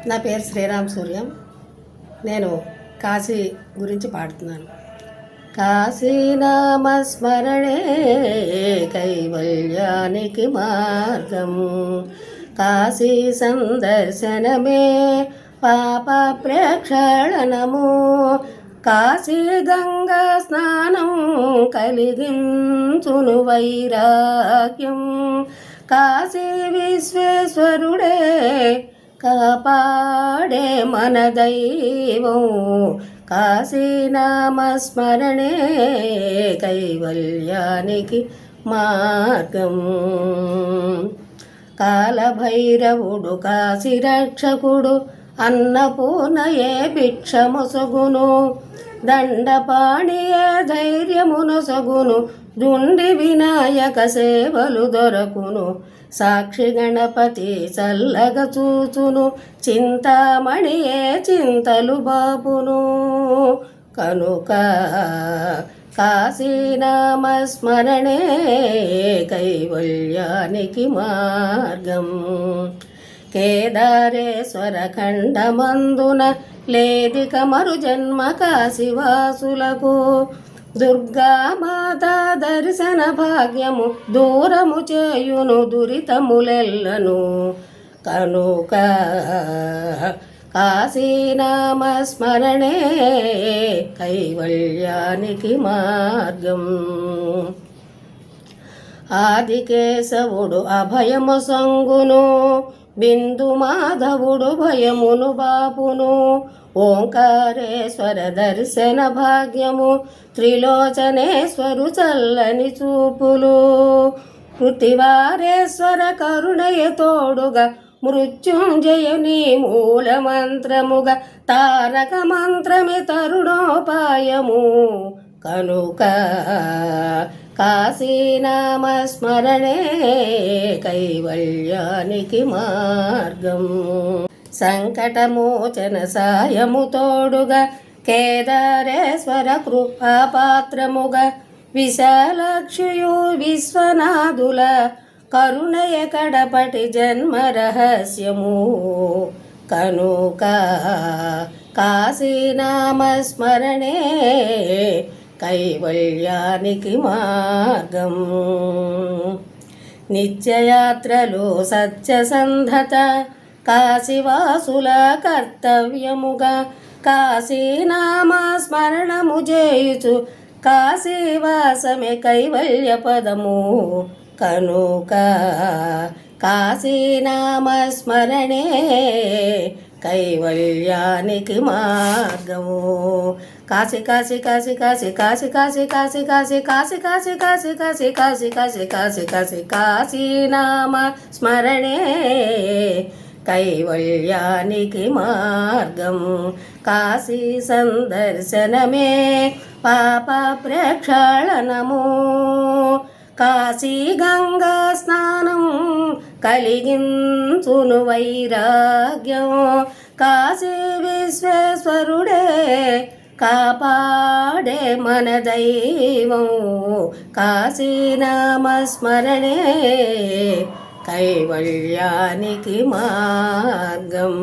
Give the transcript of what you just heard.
నా పేరు శ్రీరామ్ సూర్యం. నేను కాశీ గురించి పాడుతున్నాను. కాశీనామస్మరణే కైవల్యానికి మార్గం, కాశీ సందర్శనమే పాప ప్రక్షాళనము, కాశీ గంగా స్నానం కలిగించును వైరాగ్యం, కాశీ విశ్వేశ్వరుడే కాపాడే మన దైవం, కాశీనామస్మరణే కైవల్యానికి మార్గం. కాలభైరవుడు కాశీ రక్షకుడు, అన్నపూర్ణయే భిక్షముసగును, దండపాణియే ధైర్యమునొసగును, దుండి వినాయక సేవలు దొరకును, సాక్షి గణపతి చల్లగ చూచును, చింతామణియే చింతలు బాపును. కనుక కాశీనామస్మరణే కైవల్యానికి మార్గం. కేదారేశ్వర ఖండమందున లేదిక మరు జన్మ కాశీవాసులకు, దుర్గామాత దర్శన భాగ్యము దూరము చేయును దురితములెల్లను. కనుక కాశీనామస్మరణే కైవల్యానికి మార్గం. ఆదికేశవుడు అభయము సంగును, బిందు మాధవుడు భయమును బాపును, ఓంకారేశ్వర దర్శన భాగ్యము త్రిలోచనేశ్వరు చల్లని చూపులు, పృథివారేశ్వర కరుణయ తోడుగా మృత్యుంజయుని మూల మంత్రముగా తారక మంత్రమే తరుణోపాయము. కనుక కాశీనామస్మరణే కైవల్యానికి మార్గం. సంకటమోచన సాయము తోడుగా కేదారేశ్వర కృపాపాత్రముగా, విశాలాక్షియు విశ్వనాథుల కరుణయ కడపటి జన్మ రహస్యము. కనుక కాశీనామస్మరణే కైవల్యానికి మార్గం. నిత్యయాత్రలో సత్యసంధత కాశీవాసుల కర్తవ్యముగా, కాశీనామస్మరణము చేయుచు కాశీవాసమే కైవల్య పదము. కనుక కాశీనామస్మరణే కైవల్యానికి మార్గము. కాశీ కాశీ కాశీ కాశీ కాశీ కాశీ కాశీ కాశీ కాశీ కాశీ కాశీ కాశీ కాశీ కాశీ కాశీ కాశీ కాశీనామస్మరణే కైవల్యానికి మార్గం. కాశీ సందర్శనమే పాప ప్రక్షాళనము, కాశీ గంగా స్నానం కలిగించును వైరాగ్యం, కాశీ విశ్వేశ్వరుడే కాపాడే మన దైవం, కాశీనామస్మరణే కైవల్యానికి మార్గం.